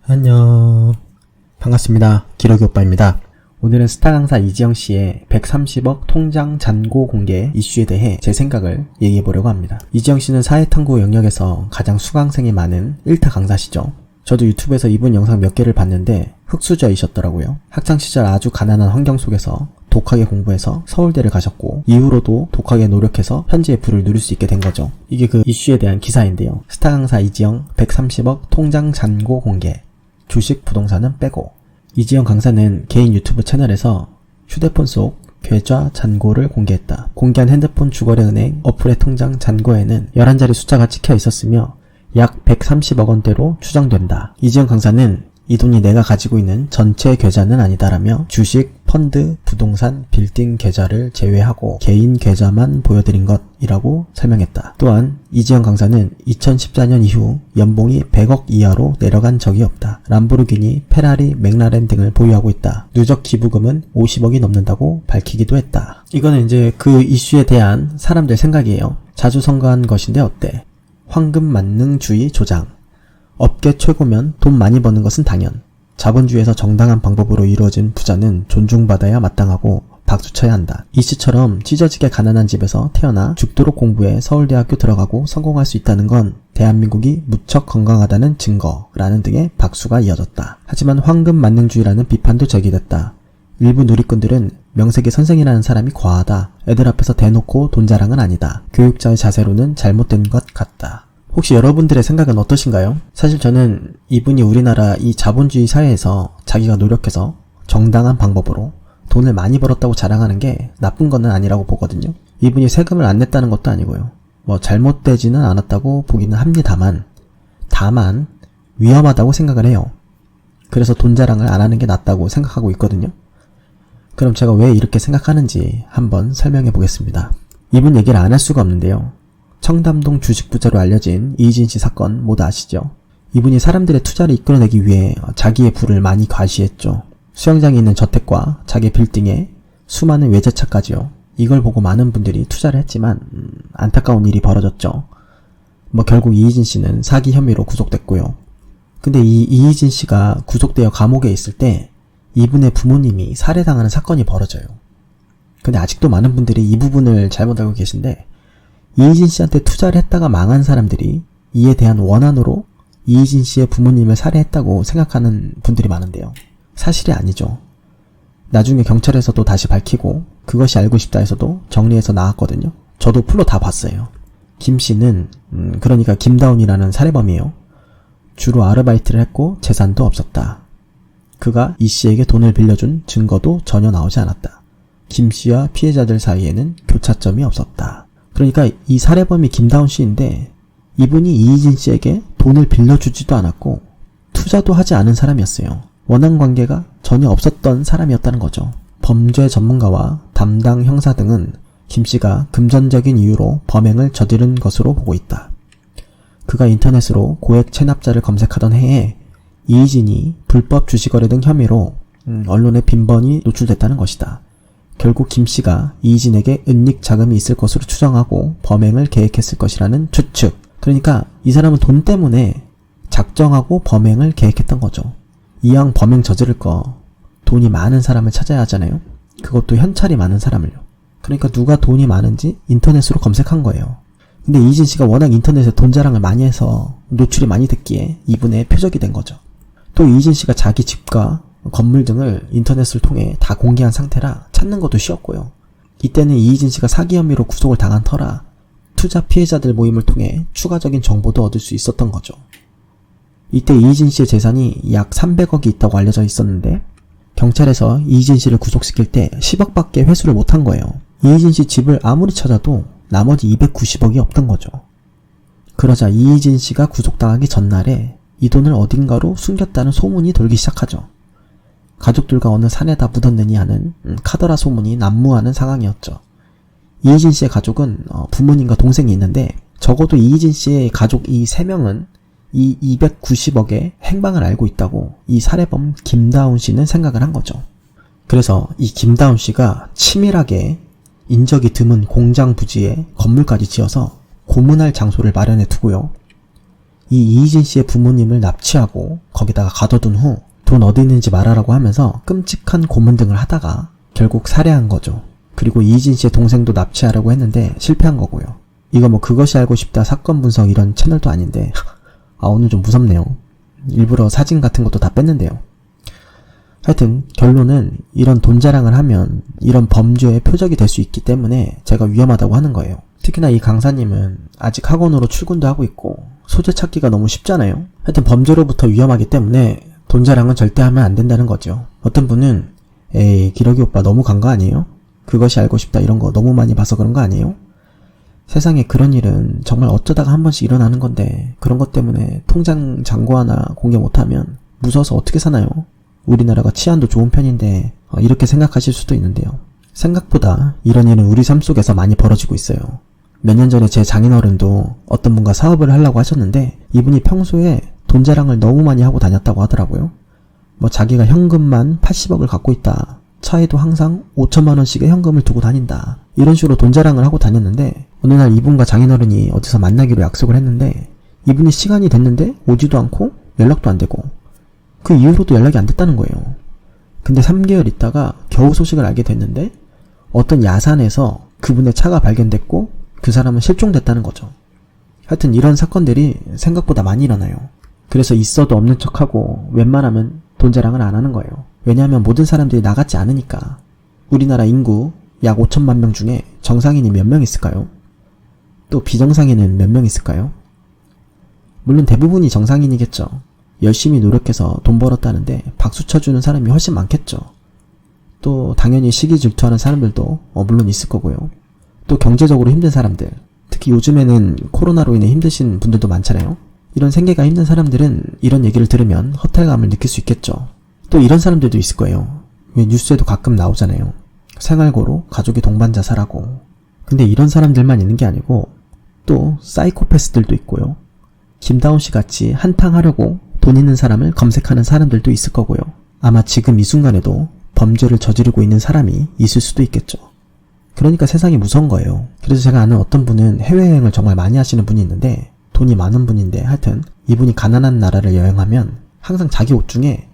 안녕. 반갑습니다. 기록이 오빠입니다. 오늘은 스타 강사 이지영씨의 130억 통장 잔고 공개 이슈에 대해 제 생각을 얘기해보려고 합니다. 이지영씨는 사회탐구 영역에서 가장 수강생이 많은 1타 강사시죠. 저도 유튜브에서 이분 영상 몇 개를 봤는데 흙수저이셨더라고요. 학창시절 아주 가난한 환경 속에서 독하게 공부해서 서울대를 가셨고 이후로도 독하게 노력해서 현재의 부를 누릴 수 있게 된 거죠. 이게 그 이슈에 대한 기사인데요. 스타 강사 이지영 130억 통장 잔고 공개, 주식 부동산은 빼고. 이지영 강사는 개인 유튜브 채널에서 휴대폰 속 계좌 잔고를 공개했다. 공개한 핸드폰 주거래 은행 어플의 통장 잔고에는 11자리 숫자가 찍혀 있었으며 약 130억 원대로 추정된다. 이지영 강사는 이 돈이 내가 가지고 있는 전체 계좌는 아니다라며 주식, 펀드, 부동산, 빌딩 계좌를 제외하고 개인 계좌만 보여드린 것이라고 설명했다. 또한 이지영 강사는 2014년 이후 연봉이 100억 이하로 내려간 적이 없다. 람보르기니, 페라리, 맥라렌 등을 보유하고 있다. 누적 기부금은 50억이 넘는다고 밝히기도 했다. 이거는 이제 그 이슈에 대한 사람들 생각이에요. 자주 선거한 것인데 어때? 황금 만능주의 조장. 업계 최고면 돈 많이 버는 것은 당연. 자본주의에서 정당한 방법으로 이루어진 부자는 존중받아야 마땅하고 박수쳐야 한다. 이씨처럼 찢어지게 가난한 집에서 태어나 죽도록 공부해 서울대학교 들어가고 성공할 수 있다는 건 대한민국이 무척 건강하다는 증거라는 등의 박수가 이어졌다. 하지만 황금 만능주의라는 비판도 제기됐다. 일부 누리꾼들은 명색이 선생이라는 사람이 과하다. 애들 앞에서 대놓고 돈 자랑은 아니다. 교육자의 자세로는 잘못된 것 같다. 혹시 여러분들의 생각은 어떠신가요? 사실 저는 이분이 우리나라 이 자본주의 사회에서 자기가 노력해서 정당한 방법으로 돈을 많이 벌었다고 자랑하는 게 나쁜 건 아니라고 보거든요. 이분이 세금을 안 냈다는 것도 아니고요. 뭐 잘못되지는 않았다고 보기는 합니다만 다만 위험하다고 생각을 해요. 그래서 돈 자랑을 안 하는 게 낫다고 생각하고 있거든요. 그럼 제가 왜 이렇게 생각하는지 한번 설명해 보겠습니다. 이분 얘기를 안 할 수가 없는데요. 청담동 주식부자로 알려진 이진씨 사건 모두 아시죠? 이분이 사람들의 투자를 이끌어내기 위해 자기의 부를 많이 과시했죠. 수영장에 있는 저택과 자기 빌딩에 수많은 외제차까지요. 이걸 보고 많은 분들이 투자를 했지만 안타까운 일이 벌어졌죠. 결국 이희진씨는 사기 혐의로 구속됐고요. 근데 이 이희진씨가 구속되어 감옥에 있을 때 이분의 부모님이 살해당하는 사건이 벌어져요. 근데 아직도 많은 분들이 이 부분을 잘못 알고 계신데 이희진 씨한테 투자를 했다가 망한 사람들이 이에 대한 원한으로 이희진 씨의 부모님을 살해했다고 생각하는 분들이 많은데요. 사실이 아니죠. 나중에 경찰에서도 다시 밝히고 그것이 알고 싶다 해서도 정리해서 나왔거든요. 저도 풀로 다 봤어요. 김 씨는 그러니까 김다운이라는 살해범이에요. 주로 아르바이트를 했고 재산도 없었다. 그가 이 씨에게 돈을 빌려준 증거도 전혀 나오지 않았다. 김 씨와 피해자들 사이에는 교차점이 없었다. 그러니까 이 살해범이 김다운 씨인데 이분이 이희진 씨에게 돈을 빌려주지도 않았고 투자도 하지 않은 사람이었어요. 원한 관계가 전혀 없었던 사람이었다는 거죠. 범죄 전문가와 담당 형사 등은 김 씨가 금전적인 이유로 범행을 저지른 것으로 보고 있다. 그가 인터넷으로 고액 체납자를 검색하던 해에 이희진이 불법 주식거래 등 혐의로 언론에 빈번히 노출됐다는 것이다. 결국 김 씨가 이희진에게 은닉 자금이 있을 것으로 추정하고 범행을 계획했을 것이라는 추측. 그러니까 이 사람은 돈 때문에 작정하고 범행을 계획했던 거죠. 이왕 범행 저지를 거 돈이 많은 사람을 찾아야 하잖아요. 그것도 현찰이 많은 사람을요. 그러니까 누가 돈이 많은지 인터넷으로 검색한 거예요. 근데 이희진 씨가 워낙 인터넷에 돈 자랑을 많이 해서 노출이 많이 됐기에 이분의 표적이 된 거죠. 또 이희진 씨가 자기 집과 건물 등을 인터넷을 통해 다 공개한 상태라 찾는 것도 쉬웠고요. 이때는 이희진 씨가 사기 혐의로 구속을 당한 터라 투자 피해자들 모임을 통해 추가적인 정보도 얻을 수 있었던 거죠. 이때 이희진 씨의 재산이 약 300억이 있다고 알려져 있었는데 경찰에서 이희진 씨를 구속시킬 때 10억밖에 회수를 못한 거예요. 이희진 씨 집을 아무리 찾아도 나머지 290억이 없던 거죠. 그러자 이희진 씨가 구속당하기 전날에 이 돈을 어딘가로 숨겼다는 소문이 돌기 시작하죠. 가족들과 어느 산에다 묻었느니 하는 카더라 소문이 난무하는 상황이었죠. 이희진 씨의 가족은 부모님과 동생이 있는데 적어도 이희진 씨의 가족 이 3명은 이 290억의 행방을 알고 있다고 이 살해범 김다운 씨는 생각을 한 거죠. 그래서 이 김다운 씨가 치밀하게 인적이 드문 공장 부지에 건물까지 지어서 고문할 장소를 마련해 두고요. 이 이희진 씨의 부모님을 납치하고 거기다가 가둬둔 후 돈 어디 있는지 말하라고 하면서 끔찍한 고문 등을 하다가 결국 살해한 거죠. 그리고 이희진 씨의 동생도 납치하려고 했는데 실패한 거고요. 이거 뭐 그것이 알고 싶다 사건 분석 이런 채널도 아닌데 오늘 좀 무섭네요. 일부러 사진 같은 것도 다 뺐는데요. 하여튼 결론은 이런 돈 자랑을 하면 이런 범죄의 표적이 될 수 있기 때문에 제가 위험하다고 하는 거예요. 특히나 이 강사님은 아직 학원으로 출근도 하고 있고 소재 찾기가 너무 쉽잖아요. 하여튼 범죄로부터 위험하기 때문에 돈 자랑은 절대 하면 안 된다는 거죠. 어떤 분은 에이 기러기 오빠 너무 간 거 아니에요? 그것이 알고 싶다 이런 거 너무 많이 봐서 그런 거 아니에요? 세상에 그런 일은 정말 어쩌다가 한 번씩 일어나는 건데 그런 것 때문에 통장 잔고 하나 공개 못하면 무서워서 어떻게 사나요? 우리나라가 치안도 좋은 편인데 이렇게 생각하실 수도 있는데요. 생각보다 이런 일은 우리 삶 속에서 많이 벌어지고 있어요. 몇 년 전에 제 장인어른도 어떤 분과 사업을 하려고 하셨는데 이분이 평소에 돈 자랑을 너무 많이 하고 다녔다고 하더라고요. 뭐 자기가 현금만 80억을 갖고 있다. 차에도 항상 5천만 원씩의 현금을 두고 다닌다. 이런 식으로 돈 자랑을 하고 다녔는데 어느 날 이분과 장인어른이 어디서 만나기로 약속을 했는데 이분이 시간이 됐는데 오지도 않고 연락도 안 되고 그 이후로도 연락이 안 됐다는 거예요. 근데 3개월 있다가 겨우 소식을 알게 됐는데 어떤 야산에서 그분의 차가 발견됐고 그 사람은 실종됐다는 거죠. 하여튼 이런 사건들이 생각보다 많이 일어나요. 그래서 있어도 없는 척하고 웬만하면 돈 자랑을 안 하는 거예요. 왜냐하면 모든 사람들이 나같지 않으니까. 우리나라 인구 약 5천만 명 중에 정상인이 몇 명 있을까요? 또 비정상인은 몇 명 있을까요? 물론 대부분이 정상인이겠죠. 열심히 노력해서 돈 벌었다는데 박수 쳐주는 사람이 훨씬 많겠죠. 또 당연히 시기 질투하는 사람들도 물론 있을 거고요. 또 경제적으로 힘든 사람들, 특히 요즘에는 코로나로 인해 힘드신 분들도 많잖아요. 이런 생계가 힘든 사람들은 이런 얘기를 들으면 허탈감을 느낄 수 있겠죠. 또 이런 사람들도 있을 거예요. 왜 뉴스에도 가끔 나오잖아요. 생활고로 가족이 동반 자살하고. 근데 이런 사람들만 있는 게 아니고 또 사이코패스들도 있고요. 김다운 씨 같이 한탕 하려고 돈 있는 사람을 검색하는 사람들도 있을 거고요. 아마 지금 이 순간에도 범죄를 저지르고 있는 사람이 있을 수도 있겠죠. 그러니까 세상이 무서운 거예요. 그래서 제가 아는 어떤 분은 해외여행을 정말 많이 하시는 분이 있는데 돈이 많은 분인데 하여튼 이분이 가난한 나라를 여행하면 항상 자기 옷 중에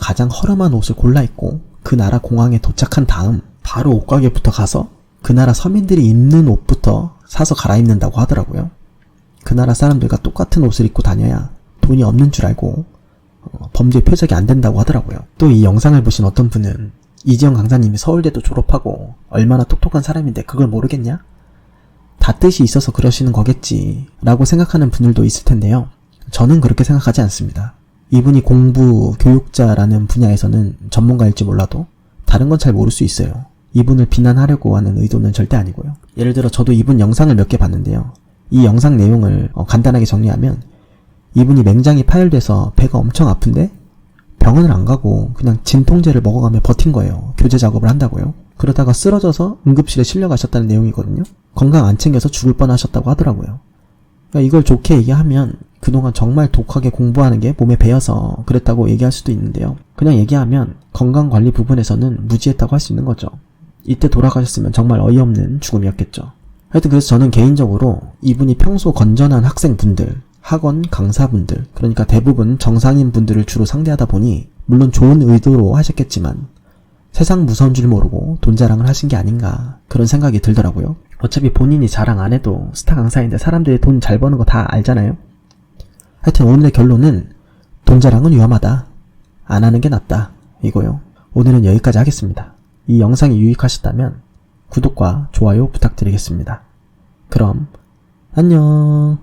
가장 허름한 옷을 골라 입고 그 나라 공항에 도착한 다음 바로 옷가게부터 가서 그 나라 서민들이 입는 옷부터 사서 갈아입는다고 하더라고요. 그 나라 사람들과 똑같은 옷을 입고 다녀야 돈이 없는 줄 알고 범죄 표적이 안 된다고 하더라고요. 또 이 영상을 보신 어떤 분은 이지영 강사님이 서울대도 졸업하고 얼마나 똑똑한 사람인데 그걸 모르겠냐? 다 뜻이 있어서 그러시는 거겠지 라고 생각하는 분들도 있을 텐데요. 저는 그렇게 생각하지 않습니다. 이분이 공부, 교육자라는 분야에서는 전문가일지 몰라도 다른 건 잘 모를 수 있어요. 이분을 비난하려고 하는 의도는 절대 아니고요. 예를 들어 저도 이분 영상을 몇 개 봤는데요. 이 영상 내용을 간단하게 정리하면 이분이 맹장이 파열돼서 배가 엄청 아픈데 병원을 안 가고 그냥 진통제를 먹어가며 버틴 거예요. 교제 작업을 한다고요. 그러다가 쓰러져서 응급실에 실려가셨다는 내용이거든요. 건강 안 챙겨서 죽을 뻔하셨다고 하더라고요. 그러니까 이걸 좋게 얘기하면 그동안 정말 독하게 공부하는 게 몸에 배어서 그랬다고 얘기할 수도 있는데요. 그냥 얘기하면 건강관리 부분에서는 무지했다고 할 수 있는 거죠. 이때 돌아가셨으면 정말 어이없는 죽음이었겠죠. 하여튼 그래서 저는 개인적으로 이분이 평소 건전한 학생분들, 학원 강사분들, 그러니까 대부분 정상인분들을 주로 상대하다 보니 물론 좋은 의도로 하셨겠지만 세상 무서운 줄 모르고 돈 자랑을 하신 게 아닌가 그런 생각이 들더라고요. 어차피 본인이 자랑 안 해도 스타 강사인데 사람들이 돈 잘 버는 거 다 알잖아요. 하여튼 오늘의 결론은 돈 자랑은 위험하다. 안 하는 게 낫다. 이거요. 오늘은 여기까지 하겠습니다. 이 영상이 유익하셨다면 구독과 좋아요 부탁드리겠습니다. 그럼 안녕.